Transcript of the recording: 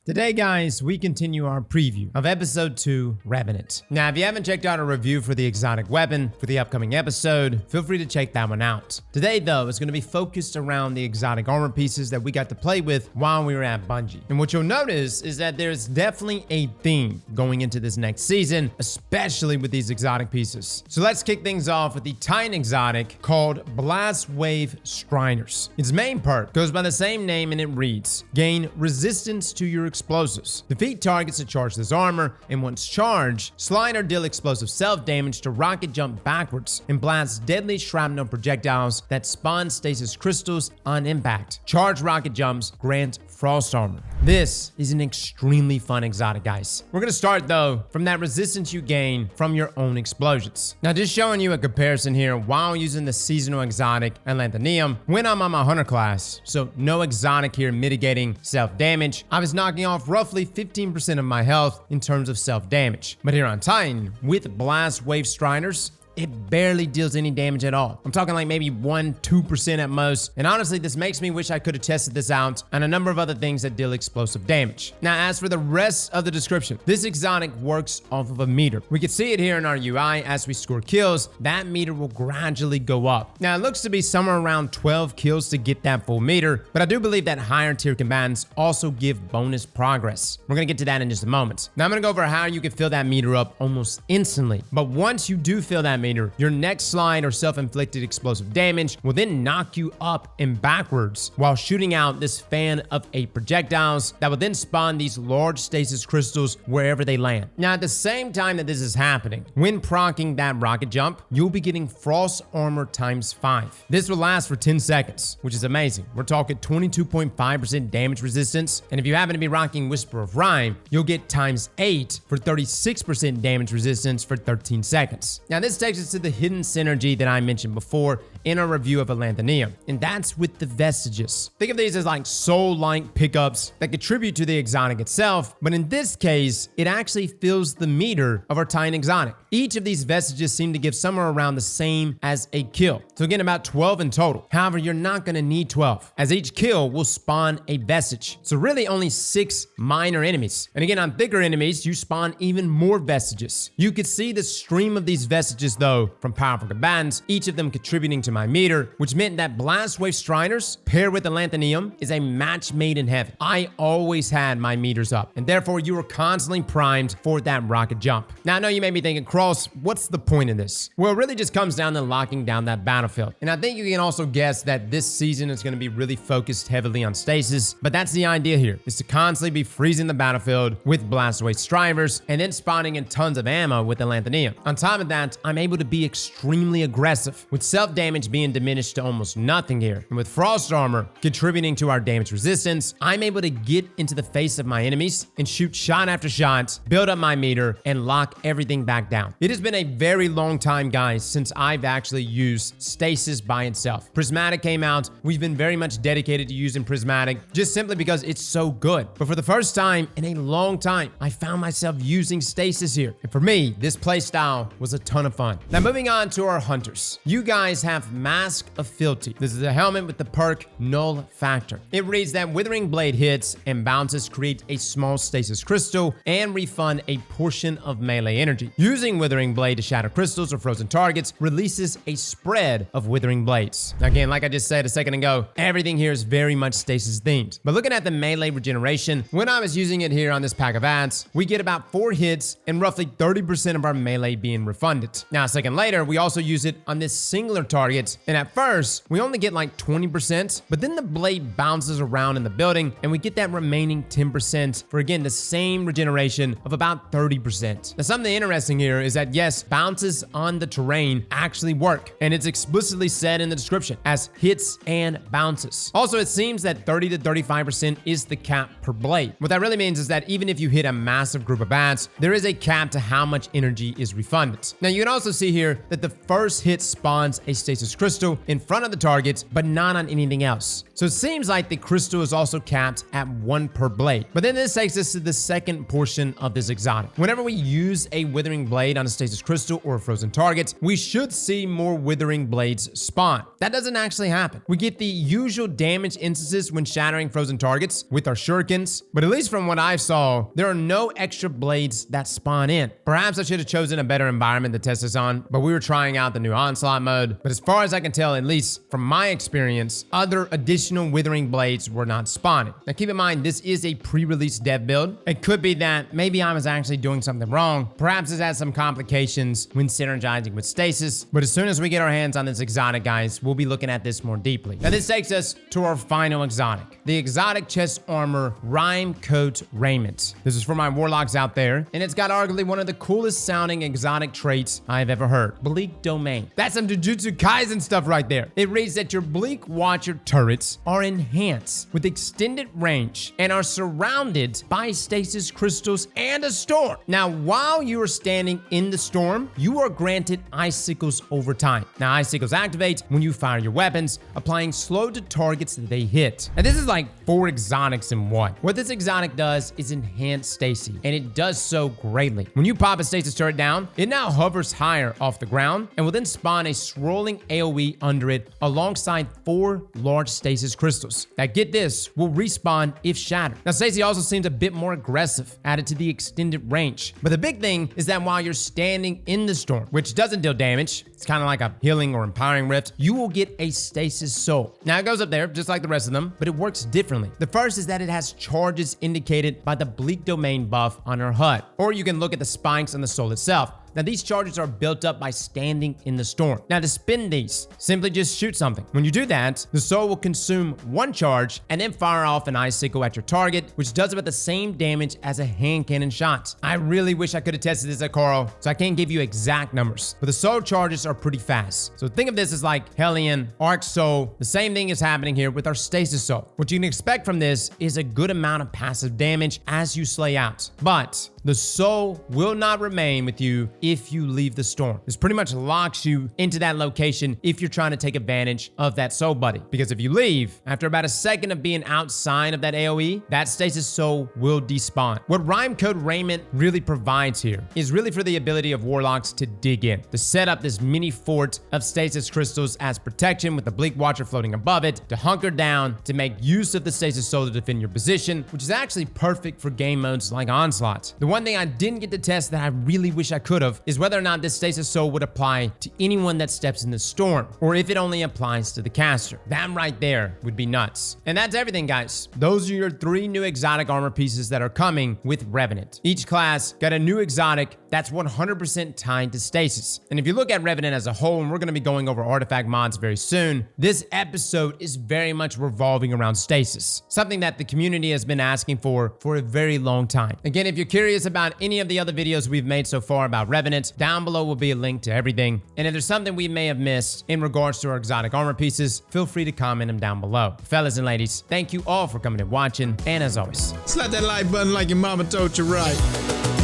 Today, guys, we continue our preview of Episode 2, Revenant. Now, if you haven't checked out a review for the exotic weapon for the upcoming episode, feel free to check that one out. Today, though, is going to be focused around the exotic armor pieces that we got to play with while we were at Bungie. And what you'll notice is that there's definitely a theme going into this next season, especially with these exotic pieces. So let's kick things off with the Titan exotic called Blastwave Striders. Its main perk goes by the same name and it reads, gain resistance to your explosives. Defeat targets to charge this armor, and once charged, slide or deal explosive self-damage to rocket jump backwards and blast deadly shrapnel projectiles that spawn stasis crystals on impact. Charged rocket jumps grant frost armor. This is an extremely fun exotic, guys. We're gonna start though from that resistance you gain from your own explosions. Now, just showing you a comparison here while using the seasonal exotic Alethonym when I'm on my hunter class. So no exotic here mitigating self-damage. I was knocking off roughly 15% of my health in terms of self-damage. But here on Titan, with Blastwave Striders, it barely deals any damage at all. I'm talking like maybe 1-2% at most. And honestly, this makes me wish I could have tested this out on a number of other things that deal explosive damage. Now, as for the rest of the description, this exotic works off of a meter. We can see it here in our UI as we score kills. That meter will gradually go up. Now, it looks to be somewhere around 12 kills to get that full meter, but I do believe that higher tier combatants also give bonus progress. We're gonna get to that in just a moment. Now, I'm gonna go over how you can fill that meter up almost instantly. But once you do fill that meter, your next slide or self-inflicted explosive damage will then knock you up and backwards while shooting out this fan of 8 projectiles that will then spawn these large stasis crystals wherever they land. Now, at the same time that this is happening, when proccing that rocket jump, you'll be getting frost armor ×5. This will last for 10 seconds, which is amazing. We're talking 22.5% damage resistance, and if you happen to be rocking Whisper of Rime, you'll get ×8 for 36% damage resistance for 13 seconds. Now, this takes us to the hidden synergy that I mentioned before in our review of Alethonym, and that's with the vestiges. Think of these as like soul-like pickups that contribute to the exotic itself, but in this case, it actually fills the meter of our Titan exotic. Each of these vestiges seem to give somewhere around the same as a kill. So again, about 12 in total. However, you're not gonna need 12, as each kill will spawn a vestige. So really only 6 minor enemies. And again, on thicker enemies, you spawn even more vestiges. You could see the stream of these vestiges though from powerful combatants, each of them contributing to my meter, which meant that Blastwave Striders paired with Alethonym is a match made in heaven. I always had my meters up, and therefore you were constantly primed for that rocket jump. Now, I know you may be thinking, Cross, what's the point of this? Well, it really just comes down to locking down that battlefield. And I think you can also guess that this season is going to be really focused heavily on stasis, but that's the idea here, is to constantly be freezing the battlefield with Blastwave Striders and then spawning in tons of ammo with Alethonym. On top of that, I'm able to be extremely aggressive, with self-damage being diminished to almost nothing here. And with frost armor contributing to our damage resistance, I'm able to get into the face of my enemies and shoot shot after shot, build up my meter, and lock everything back down. It has been a very long time, guys, since I've actually used stasis by itself. Prismatic came out. We've been very much dedicated to using Prismatic, just simply because it's so good. But for the first time in a long time, I found myself using stasis here. And for me, this playstyle was a ton of fun. Now, moving on to our hunters. You guys have Mask of Fealty. This is a helmet with the perk Null Factor. It reads that Withering Blade hits and bounces create a small stasis crystal and refund a portion of melee energy. Using Withering Blade to shatter crystals or frozen targets releases a spread of Withering Blades. Now, again, like I just said a second ago, everything here is very much stasis themed. But looking at the melee regeneration, when I was using it here on this pack of ads, we get about 4 hits and roughly 30% of our melee being refunded. Now, a second later, we also use it on this singular target, and at first, we only get like 20%, but then the blade bounces around in the building, and we get that remaining 10% for, again, the same regeneration of about 30%. Now, something interesting here is that, yes, bounces on the terrain actually work, and it's explicitly said in the description as hits and bounces. Also, it seems that 30 to 35% is the cap per blade. What that really means is that even if you hit a massive group of bats, there is a cap to how much energy is refunded. Now, you can also see here that the first hit spawns a stasis stasis crystal in front of the target, but not on anything else. So it seems like the crystal is also capped at 1 per blade. But then this takes us to the second portion of this exotic. Whenever we use a withering blade on a stasis crystal or a frozen target, we should see more withering blades spawn. That doesn't actually happen. We get the usual damage instances when shattering frozen targets with our shurikens, but at least from what I saw, there are no extra blades that spawn in. Perhaps I should have chosen a better environment to test this on, but we were trying out the new onslaught mode. But as far as I can tell, at least from my experience, other additional withering blades were not spawning. Now keep in mind, this is a pre-release dev build. It could be that maybe I was actually doing something wrong. Perhaps this has some complications when synergizing with stasis, but as soon as we get our hands on this exotic, guys, we'll be looking at this more deeply. Now this takes us to our final exotic, the exotic chest armor Rime-Coat Raiment. This is for my warlocks out there, and it's got arguably one of the coolest sounding exotic traits I've ever heard. Bleak Domain. That's some Jujutsu Kaisen stuff right there. It reads that your Bleak Watcher turrets are enhanced with extended range and are surrounded by stasis crystals and a storm. Now, while you are standing in the storm, you are granted icicles over time. Now, icicles activate when you fire your weapons, applying slow to targets that they hit. And this is like 4 exotics in one. What this exotic does is enhance Stacy, and it does so greatly. When you pop a stasis turret down, it now hovers higher off the ground and will then spawn a swirling AoE under it alongside 4 large stasis crystals that, get this, will respawn if shattered. Now, Stacy also seems a bit more aggressive, added to the extended range. But the big thing is that while you're standing in the storm, which doesn't deal damage, it's kind of like a healing or empowering rift, you will get a stasis soul. Now, it goes up there just like the rest of them, but it works differently. The first is that it has charges indicated by the Bleak Domain buff on her HUD, or you can look at the spikes on the soul itself. Now, these charges are built up by standing in the storm. Now, to spin these, simply just shoot something. When you do that, the soul will consume 1 charge and then fire off an icicle at your target, which does about the same damage as a hand cannon shot. I really wish I could have tested this at Carl, so I can't give you exact numbers, but the soul charges are pretty fast. So think of this as like Hellion, Arc Soul. The same thing is happening here with our Stasis Soul. What you can expect from this is a good amount of passive damage as you slay out, but the soul will not remain with you if you leave the storm. This pretty much locks you into that location if you're trying to take advantage of that soul buddy. Because if you leave, after about a second of being outside of that AoE, that stasis soul will despawn. What Rime-Coat Raiment really provides here is really for the ability of warlocks to dig in, to set up this mini fort of stasis crystals as protection with the Bleak Watcher floating above it, to hunker down, to make use of the stasis soul to defend your position, which is actually perfect for game modes like Onslaught. The one thing I didn't get to test that I really wish I could have is whether or not this stasis soul would apply to anyone that steps in the storm, or if it only applies to the caster. That right there would be nuts. And that's everything, guys. Those are your 3 new exotic armor pieces that are coming with Revenant. Each class got a new exotic that's 100% tied to stasis. And if you look at Revenant as a whole, and we're going to be going over artifact mods very soon, this episode is very much revolving around stasis, something that the community has been asking for a very long time. Again, if you're curious about any of the other videos we've made so far about Revenant, down below will be a link to everything. And if there's something we may have missed in regards to our exotic armor pieces, feel free to comment them down below. Fellas and ladies, thank you all for coming and watching, and as always, slap that like button like your mama told you right.